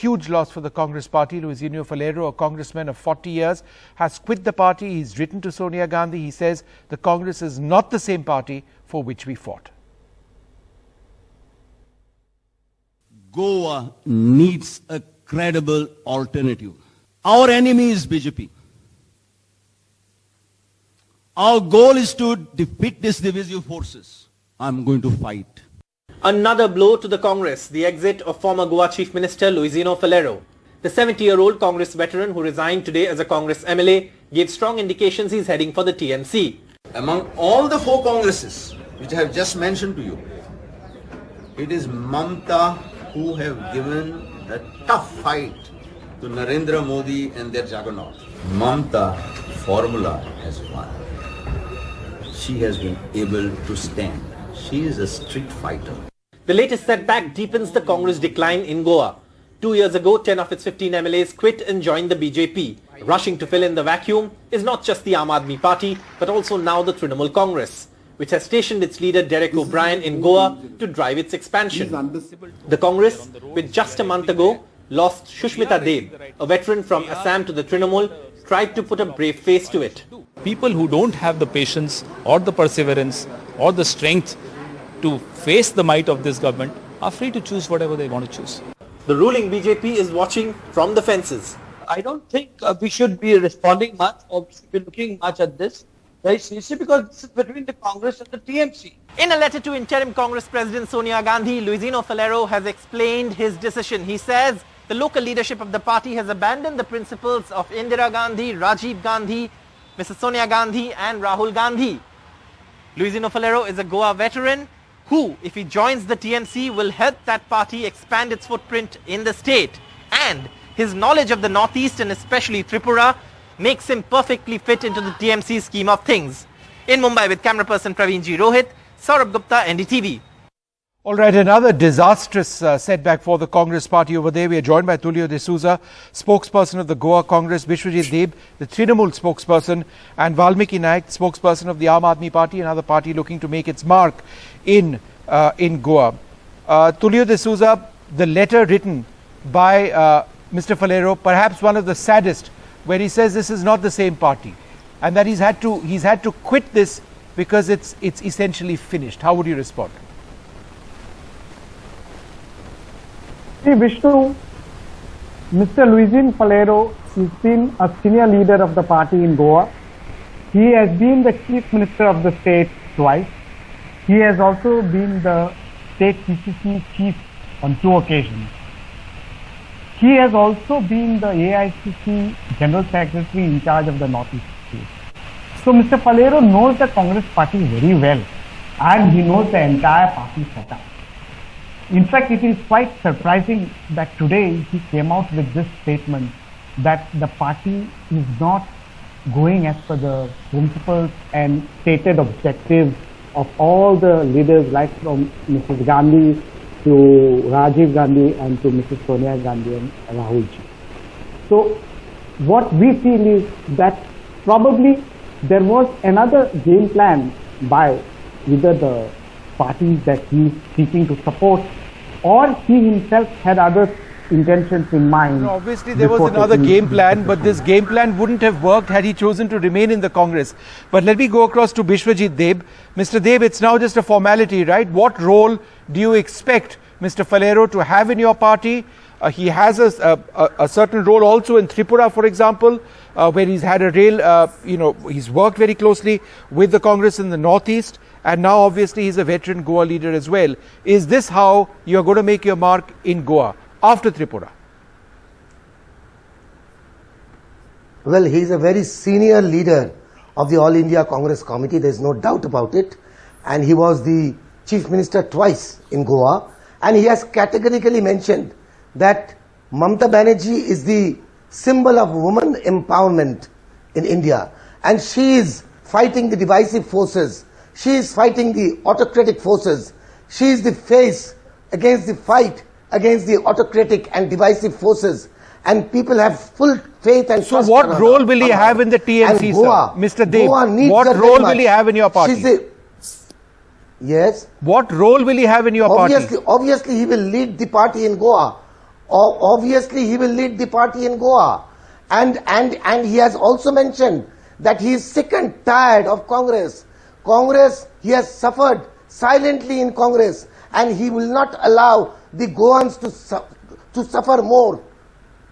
huge loss for the Congress party. Luizinho Falero, a congressman of 40 years, has quit the party. He's written to Sonia Gandhi. He says the Congress is not the same party for which we fought. Goa needs a credible alternative. Our enemy is BJP. Our goal is to defeat these divisive forces. I'm going to fight. Another blow to the Congress, the exit of former Goa Chief Minister Luizinho Falero. The 70-year-old Congress veteran who resigned today as a Congress MLA gave strong indications he's heading for the TMC. Among all the 4 Congresses which I have just mentioned to you, it is Mamta who have given a tough fight to Narendra Modi and their juggernaut. Mamta formula has won. She has been able to stand. She is a street fighter. The latest setback deepens the Congress decline in Goa. 2 years ago, 10 of its 15 MLAs quit and joined the BJP. Rushing to fill in the vacuum is not just the Aam Aadmi Party, but also now the Trinamool Congress, which has stationed its leader Derek O'Brien in Goa to drive its expansion. The Congress, with just a month ago, lost Shushmita Deb, a veteran from Assam, to the Trinamool, tried to put a brave face to it. People who don't have the patience or the perseverance or the strength to face the might of this government are free to choose whatever they want to choose. The ruling BJP is watching from the fences. I don't think we should be responding much or should be looking much at this very seriously, because this is between the Congress and the TMC. In a letter to interim Congress President Sonia Gandhi, Luizinho Falero has explained his decision. He says the local leadership of the party has abandoned the principles of Indira Gandhi, Rajiv Gandhi, Mrs. Sonia Gandhi and Rahul Gandhi. Luizinho Falero is a Goa veteran who, if he joins the TMC, will help that party expand its footprint in the state. And his knowledge of the Northeast and especially Tripura makes him perfectly fit into the TMC scheme of things. In Mumbai with camera person Praveen G. Rohit, Saurabh Gupta, NDTV. All right, another disastrous setback for the Congress party over there. We are joined by Tulio D'Souza, spokesperson of the Goa Congress, Bishwajit Deb, the Trinamool spokesperson, and Valmiki Naik, spokesperson of the Aam Aadmi Party, another party looking to make its mark in Goa. Tulio D'Souza, the letter written by Mr. Falero, perhaps one of the saddest, where he says this is not the same party and that he's had to quit this because it's essentially finished. How would you respond? See, Vishnu, Mr. Luizinho Falero has been a senior leader of the party in Goa. He has been the Chief Minister of the state twice. He has also been the state PCC chief on 2 occasions. He has also been the AICC General Secretary in charge of the Northeast state. So Mr. Falero knows the Congress party very well and he knows the entire party setup. In fact, it is quite surprising that today he came out with this statement that the party is not going as per the principles and stated objectives of all the leaders, like from Mrs. Gandhi to Rajiv Gandhi and to Mrs. Sonia Gandhi and Rahul Ji. So what we feel is that probably there was another game plan by either the parties that he is seeking to support, or he himself had other intentions in mind. No, obviously there was another game plan, but this game plan wouldn't have worked had he chosen to remain in the Congress. But let me go across to Bishwajit Deb. Mr. Deb, it's now just a formality, right? What role do you expect Mr. Falero to have in your party? He has a certain role also in Tripura, for example, where he's had a real, he's worked very closely with the Congress in the Northeast, and now obviously he's a veteran Goa leader as well. Is this how you're going to make your mark in Goa after Tripura? Well, he is a very senior leader of the All India Congress Committee, there is no doubt about it, and he was the Chief Minister twice in Goa, and he has categorically mentioned that Mamta Banerjee is the symbol of woman empowerment in India, and she is fighting the divisive forces, she is fighting the autocratic forces, she is the face against the fight against the autocratic and divisive forces, and people have full faith and trust. So what role will he have in the TMC, Goa, sir? Mr. Deb, what role will he have in your party? Yes. What role will he have in your party? Obviously he will lead the party in Goa. obviously he will lead the party in Goa. And he has also mentioned that he is sick and tired of Congress. Congress, he has suffered silently in Congress, and he will not allow the Goans to suffer more.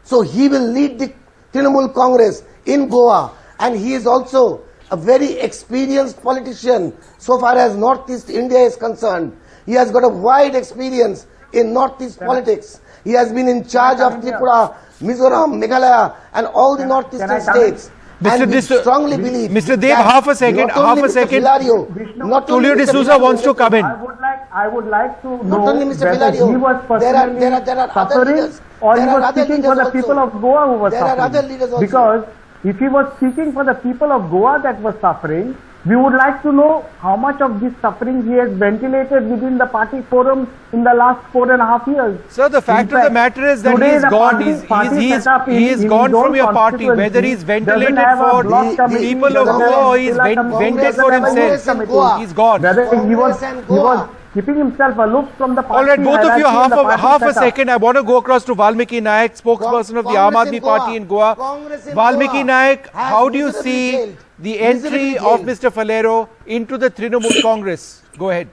So he will lead the Trinamool Congress in Goa, and he is also a very experienced politician so far as Northeast India is concerned. He has got a wide experience in Northeast politics. He has been in charge of Tripura, Mizoram, Meghalaya, and all the Northeastern states. And we strongly believe Mr. Deb, that half a second, not only Mr. Filario, not only Tulio Mr. D'Souza Filario wants to come in. I would like to know Not only Mr. whether Filario, he was personally there are other suffering leaders. or he There are was other speaking leaders for the also. people of Goa who were There are suffering. other leaders also. Because if he was speaking for the people of Goa that were suffering, we would like to know how much of this suffering he has ventilated within the party forum in the last 4.5 years. Sir, the fact of the matter is that today he's the gone. party He's setup in gone his from own your party. Whether he's constituency ventilated doesn't have a for block committee, people of doesn't have Goa, or a he's Zilla committee, vented doesn't for have a himself. Congress Goa. He's gone. Whether he was Congress and Goa. keeping himself aloof from the party. All right, both of you, hierarchy and the half party a setup. second. I want to go across to Valmiki Naik, spokesperson of the Aam Congress Aadmi in Goa. Party in Goa. Congress in Valmiki Goa Naik, has how do you miserably see failed. the entry Miserably of failed. Mr. Falero into the Trinamool Congress? Go ahead.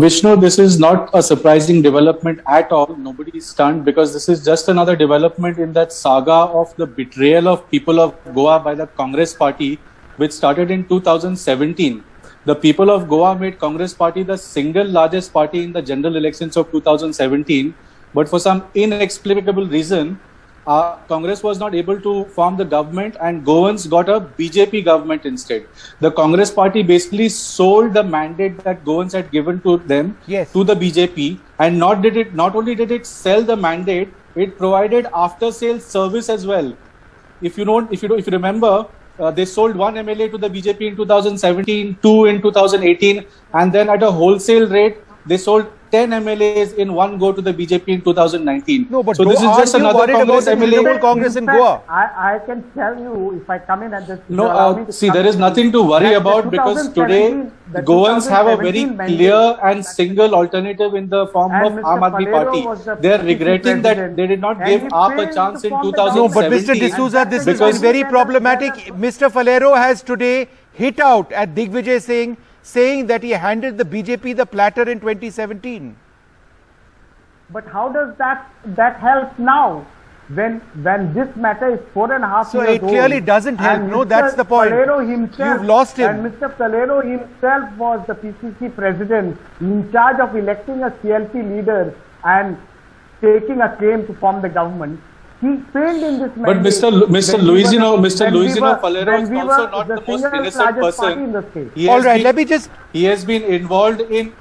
Vishnu, this is not a surprising development at all. Nobody is stunned because this is just another development in that saga of the betrayal of people of Goa by the Congress party, which started in 2017. The people of Goa made Congress party the single largest party in the general elections of 2017. But for some inexplicable reason, Congress was not able to form the government, and Goans got a BJP government instead. The Congress party basically sold the mandate that Goans had given to them to the BJP, and not only did it sell the mandate, it provided after sales service as well. If you remember, they sold one MLA to the BJP in 2017, two in 2018, and then at a wholesale rate, they sold 10 MLAs in one go to the BJP in 2019. No, but so this is just another Congress MLA. Congress in Goa. I can tell you, if I come in at this. No, see, there is nothing to worry about because today Goans have a very clear and single alternative in the form of Aam Aadmi Party. They are regretting that they did not give AAP a chance in 2017. No, but Mr. D'Souza, this has been very problematic. Mr. Falero has today hit out at Digvijay Singh, saying that he handed the BJP the platter in 2017. But how does that help now? When this matter is 4.5 So years it clearly old, doesn't help. and No, Mr. that's the point. Falero himself, You've lost him. And Mr. Falero himself was the PCC president in charge of electing a CLP leader and taking a claim to form the government. He failed in this But mandate. Mr. Luisino Falero is also not the most innocent person. All right, let me just. He has been involved in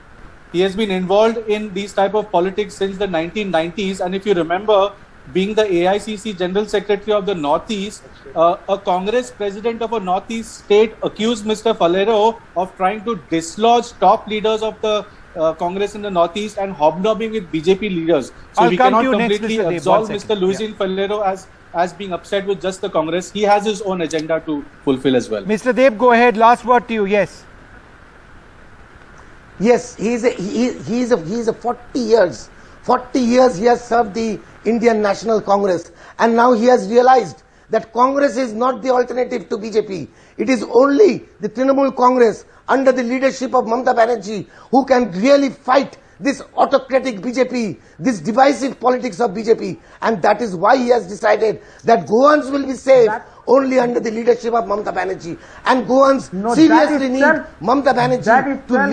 these type of politics since the 1990s, and if you remember, being the AICC General Secretary of the Northeast, a Congress president of a Northeast state accused Mr. Falero of trying to dislodge top leaders of the Congress in the Northeast and hobnobbing with BJP leaders. So we cannot completely absolve Mr. Luisino Falero as being upset with just the Congress. He has his own agenda to fulfill as well. Mr. Deb, go ahead. Last word to you. Yes. Yes, he is a 40 years. 40 years he has served the Indian National Congress, and now he has realized that Congress is not the alternative to BJP. It is only the Trinamool Congress under the leadership of Mamata Banerjee who can really fight this autocratic BJP, this divisive politics of BJP, and that is why he has decided that Goans will be safe only under the leadership of Mamata Banerjee, and Goans seriously need Mamata Banerjee to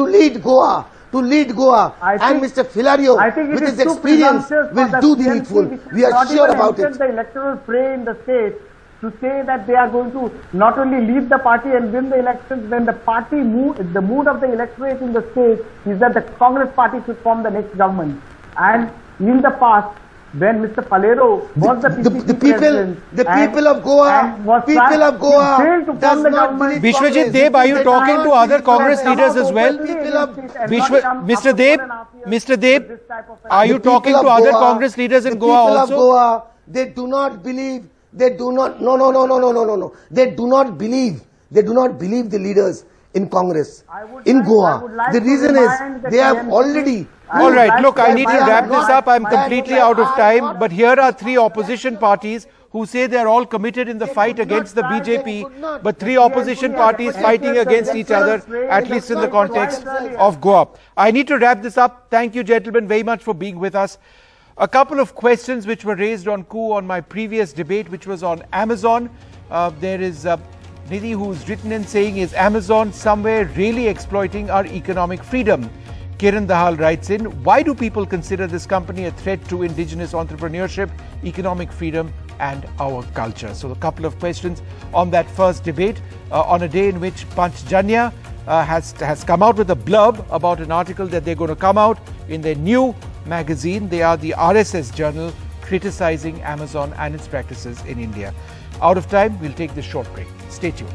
lead Goa. And Mr. Filario, with his experience, will do the needful. We are sure about it. The electoral fray in the state to say that they are going to not only lead the party and win the elections, when the mood of the electorate in the state is that the Congress party should form the next government. And in the past, when Mr. Falero was the president, the people of Goa does not believe Vishwajit Deb, are you talking to other Congress leaders as well? Mr. Deb, are you talking to other Congress leaders in Goa also? The people of Goa, they do not believe. They do not. No. They do not believe the leaders in Congress in I would Goa. like The to reason remind is the they have TMC already. All right, like look, to I need to remind- wrap this up. I'm completely out of I am time. not- But here are three opposition parties who say they're all committed in the fight against the try, they BJP, could not. but three opposition parties fighting against each other, at least in the context of Goa. I need to wrap this up. Thank you, gentlemen, very much for being with us. A couple of questions which were raised on coup on my previous debate, which was on Amazon. There is Nidhi who's written in saying, is Amazon somewhere really exploiting our economic freedom? Kiran Dahal writes in, why do people consider this company a threat to indigenous entrepreneurship, economic freedom and our culture? So a couple of questions on that first debate on a day in which Panchjanya has come out with a blurb about an article that they're going to come out in their new magazine. They are the RSS journal criticizing Amazon and its practices in India. Out of time, we'll take this short break. Stay tuned.